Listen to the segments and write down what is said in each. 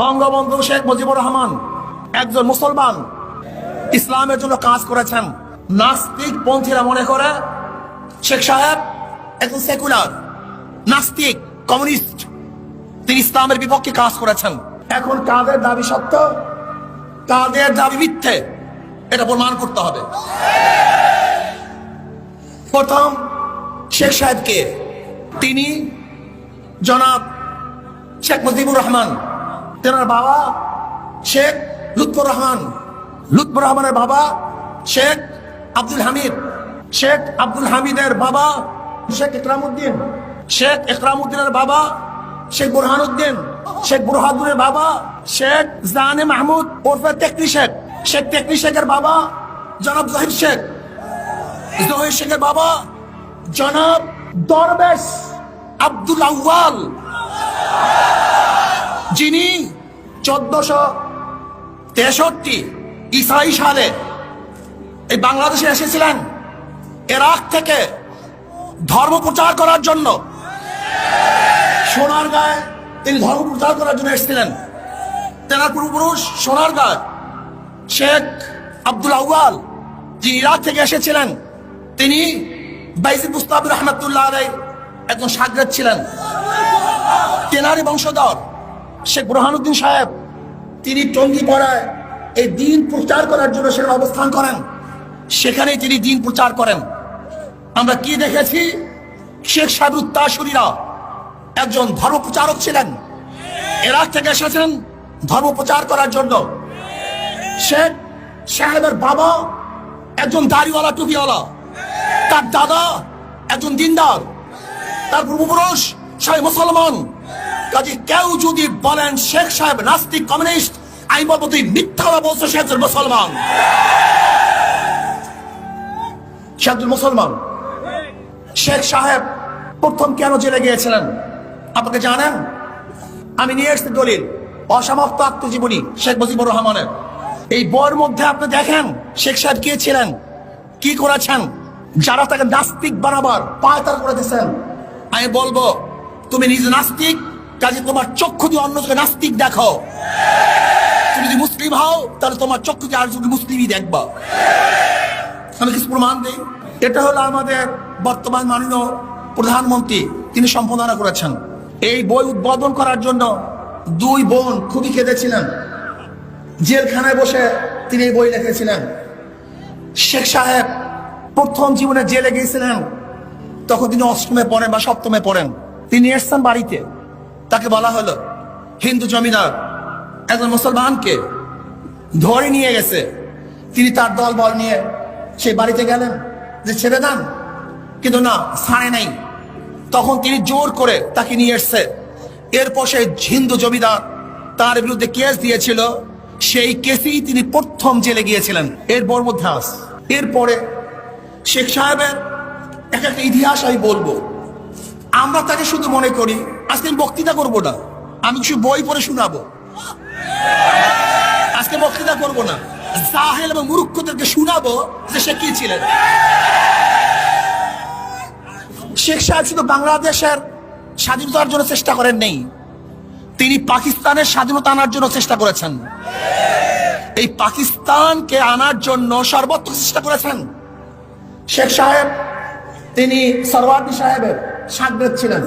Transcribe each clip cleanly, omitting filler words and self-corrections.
বঙ্গবন্ধু শেখ মুজিবুর রহমান একজন মুসলমান, ইসলামের জন্য কাজ করেছেন। নাস্তিক পন্থীরা মনে করে শেখ সাহেব একজন সেকুলার, নাস্তিক, কমিউনিস্ট, তিনি ইসলামের বিপক্ষে কাজ করেছেন। এখন কাদের দাবি সত্য, কাদের দাবি মিথ্যে, এটা প্রমাণ করতে হবে। প্রথম শেখ সাহেবকে, তিনি জনাব শেখ মুজিবুর রহমান, তেনার বাবা শেখ লুৎফর রহমান, লুৎফর রহমানের বাবা শেখ আব্দুল হামিদ, শেখ আব্দুল হামিদের বাবা শেখ ইকরামউদ্দিন, শেখ ইকরামউদ্দিনের বাবা শেখ বুরহানুদ্দিন, শেখ বুরহানুদ্দিনের বাবা শেখ জানে মাহমুদ ওরফে টেকনি শেখ, শেখ টেকনি শেখের বাবা জনাব জহির শেখ, জহির শেখের বাবা জনাব দরবেশ আব্দুল আউয়াল, যিনি 1463 ইসরাই সালে এই বাংলাদেশে এসেছিলেন ইরাক থেকে ধর্ম প্রচার করার জন্য। সোনারগাঁয়ে তিনি ধর্ম প্রচার করার জন্য এসেছিলেন। তেনার পূর্বপুরুষ সোনারগাঁয় শেখ আব্দুল আউয়াল, যিনি ইরাক থেকে এসেছিলেন, তিনি বাইজিদ বুস্তামি রহমাতুল্লাহ আলাইহি একজন শাগরেদ ছিলেন। তেনারই বংশধর শেখ বুরহানুদ্দিন সাহেব, তিনি টঙ্গীপাড়ায় এই দ্বীন প্রচার করার জন্য সেখানে অবস্থান করেন, সেখানেই তিনি দ্বীন প্রচার করেন। আমরা কি দেখেছি, শেখ সাহেবের উত্তরসূরিরা একজন ধর্ম প্রচারক ছিলেন, ইরাক থেকে এসেছেন ধর্ম প্রচার করার জন্য। শেখ সাহেবের বাবা একজন দাড়িওয়ালা, টুপিওয়ালা, তার দাদা একজন দিনদার, তার পূর্বপুরুষ সবাই মুসলমান। কাজে কেউ যদি বলেন শেখ সাহেব নাস্তিক, কমিউনিস্ট, আমি বলবো তুই মিথ্যা বলছো, সে একজন মুসলমান, সে একজন মুসলমান। শেখ সাহেব প্রথম কেন জেলে গিয়েছিলেন আপনাকে জানেন? আমি নিয়ে এসেছি দলিল, অসমাপ্ত আত্মজীবনী শেখ মুজিবুর রহমানের। এই বইয়ের মধ্যে আপনি দেখেন শেখ সাহেব কে ছিলেন, কি করেছেন, যারা তাকে নাস্তিক বানাবার পায়তারা করে দিয়েছেন। আমি বলবো তুমি নিজে নাস্তিক, কাজে তোমার চক্ষু দিয়ে অন্যকে নাস্তিক দেখো। তুমি যদি মুসলিম হও তাহলে তোমার চক্ষু দিয়ে আর যদি মুসলিমই দেখবা। আমি কিছু প্রমাণ দিই। এটা হলো আমাদের বর্তমান মাননীয় প্রধানমন্ত্রী, তিনি সম্পাদনা করেছেন। এই বই উদ্বোধন করার জন্য দুই বোন খুবই কেঁদেছিলেন, জেলখানায় বসে তিনি এই বই লিখেছিলেন। শেখ সাহেব প্রথম জীবনে জেলে গিয়েছিলেন, তখন তিনি অষ্টমে পড়েন বা সপ্তমে পড়েন। তিনি এসছেন বাড়িতে, তাকে বলা হলো হিন্দু জমিদার একজন মুসলমানকে ধরে নিয়ে গেছে। তিনি তার দল বল নিয়ে সেই বাড়িতে গেলেন যে ছেড়ে দেন, কিন্তু না, ছাড়ে নাই। তখন তিনি জোর করে তাকে নিয়ে এসছে। এরপর সেই হিন্দু জমিদার তার বিরুদ্ধে কেস দিয়েছিল, সেই কেসেই তিনি প্রথম জেলে গিয়েছিলেন। এরপর মধ্যে আস এরপরে শেখ সাহেবের একটা ইতিহাস আমি বলবো। আমরা তাকে শুধু মনে করি, আজকে আমি বক্তৃতা করবো না, আমি কিছু বই পড়ে শোনাবো। আজকে বক্তৃতা করবো না, জাহেল এবং মূর্খদেরকে শোনাবো যে সে কি ছিলেন। শেখ সাহেব শুধু বাংলাদেশের স্বাধীনতার জন্য চেষ্টা করেন নেই, তিনি পাকিস্তানের স্বাধীনতা আনার জন্য চেষ্টা করেছেন। এই পাকিস্তানকে আনার জন্য সর্বোচ্চ চেষ্টা করেছেন। শেখ সাহেব তিনি সরওয়ার্দী সাহেবের শাগরেদ ছিলেন।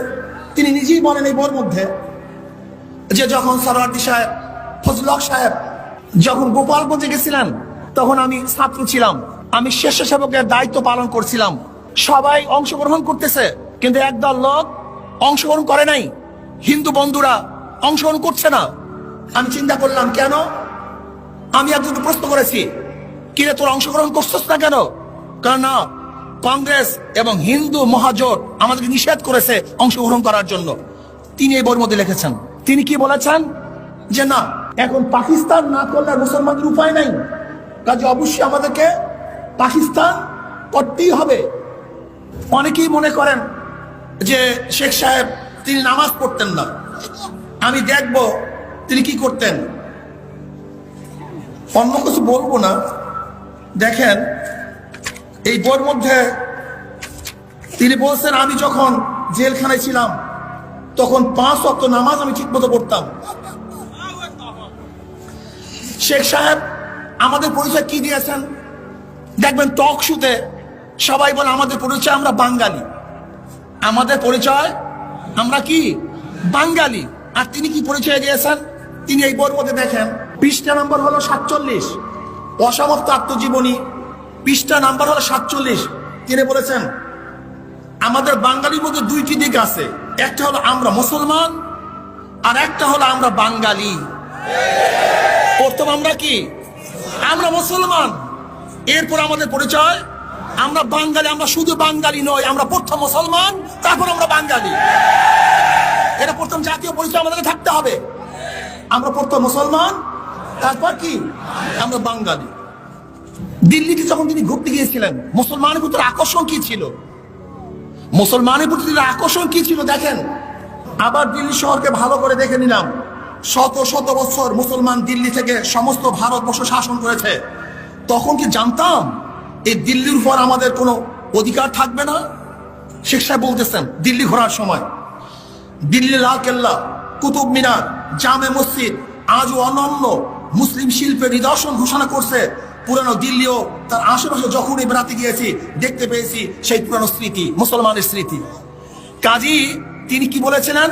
তিনি নিজেই বলেন এই বইয়ের মধ্যে যে যখন সরওয়ার্দী সাহেব, ফজলুল হক সাহেব যখন গোপালগঞ্জে গেছিলেন, তখন আমি ছাত্র ছিলাম, আমি স্বেচ্ছাসেবকের দায়িত্ব পালন করছিলাম। সবাই অংশগ্রহণ করতেছে, কিন্তু একদল লোক অংশগ্রহণ করে নাই, হিন্দু বন্ধুরা অংশগ্রহণ করছে না। আমি চিন্তা করলাম কেন? আমি একজনকে প্রশ্ন করেছি, কিরে তোর অংশগ্রহণ করছিস না কেন? কারণ না, কংগ্রেস এবং হিন্দু মহাজোট আমাদেরকে নিষেধ করেছে অংশগ্রহণ করার জন্য। তিনি এই বইয়ের মধ্যে লিখেছেন। তিনি কি বলেছেন যে না, এখন পাকিস্তান না করলে মুসলমানদের উপায় নাই, কাজে অবশ্যই আমাদেরকে পাকিস্তান করতেই হবে। অনেকেই মনে করেন যে শেখ সাহেব তিনি নামাজ পড়তেন না। আমি দেখব তিনি কি করতেন, অন্য কিছু বলবো না। দেখেন এই বইয়ের মধ্যে তিনি বলছেন, আমি যখন জেলখানায় ছিলাম তখন 5 ওয়াক্ত নামাজ আমি ঠিক মতো পড়তাম। শেখ সাহেব আমাদের পরিচয় কি দিয়েছেন? দেখবেন টক শুতে সবাই বলে আমাদের পরিচয় আমরা বাঙালি, আমাদের পরিচয় আমরা কি বাঙালি। আর তিনি কি পরিচয় দিয়েছেন? তিনি এই বইয়ের মধ্যে দেখেন, পৃষ্ঠা নাম্বার হলো 47, অসমাপ্ত আত্মজীবনী, পৃষ্ঠা নাম্বার হলো 47। তিনি বলেছেন আমাদের বাঙালির মধ্যে দুইটি দিক আছে, একটা হলো আমরা মুসলমান আর একটা হলো আমরা বাঙালি। প্রথম আমরা কি? আমরা মুসলমান, এরপর আমাদের পরিচয় আমরা বাঙালি। আমরা শুধু বাঙালি নয়, আমরা প্রথম মুসলমান, তারপর আমরা বাঙালি। এটা প্রথম জাতীয় পরিচয় আমাদেরকে থাকতে হবে। আমরা প্রথম মুসলমান, তারপর কি আমরা বাঙালি। দিল্লিতে যখন তিনি ঘুরতে গিয়েছিলেন, মুসলমানের প্রতি আকর্ষণ কি ছিল? মুসলমানের প্রতি আকর্ষণ কি ছিল দেখেন। আবার দিল্লি শহরকে ভালো করে দেখে নিলাম, শত শত বছর মুসলমান দিল্লি থেকে সমস্ত ভারতবর্ষ শাসন করেছে। তখন কি জানতাম এই দিল্লির উপর আমাদের কোনো অধিকার থাকবে না? শেখ সাহেব বলতেছেন দিল্লি ঘোরার সময়, দিল্লি লাল কেল্লা, কুতুব মিনার, জামে মসজিদ আজও অনন্য মুসলিম শিল্পের নিদর্শন ঘোষণা করছে। পুরানো দিল্লিও তার আশেপাশে যখনই বেড়াতে গিয়েছি দেখতে পেয়েছি সেই পুরানো স্মৃতি, মুসলমানের স্মৃতি। কাজী তিনি কি বলেছিলেন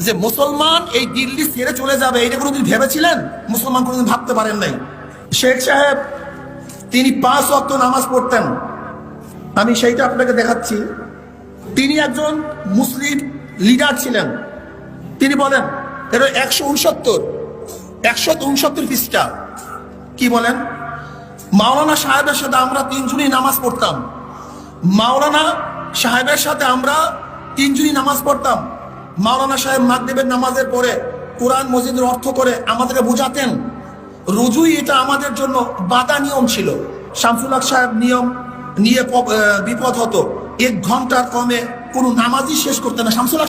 যে মুসলমান এই দিল্লি ছেড়ে চলে যাবে, এটা কোনোদিন ভেবেছিলেন? মুসলমান কোনোদিন ভাবতে পারেন নাই। শেখ সাহেব তিনি 5 ওয়াক্ত নামাজ পড়তেন, আমি সেইটা আপনাকে দেখাচ্ছি। তিনি একজন মুসলিম লিডার ছিলেন। তিনি বলেন, এটা 169 পৃষ্ঠা। কি বলেন? মাওলানা সাহেবের সাথে আমরা 3 জনই নামাজ পড়তাম। মাওলানা সাহেবের সাথে আমরা 3 জনই নামাজ পড়তাম। মাওলানা সাহেব মাগরিবের নামাজের পরে কোরআন মজিদের অর্থ করে আমাদেরকে বোঝাতেন। রোজই এটা আমাদের জন্য বাধা নিয়ম ছিল। শামসুল হক সাহেব নিয়ম নিয়ে বিপদ হতো, 1 ঘন্টার কমে কোনো নামাজই শেষ করতে না। শামসুল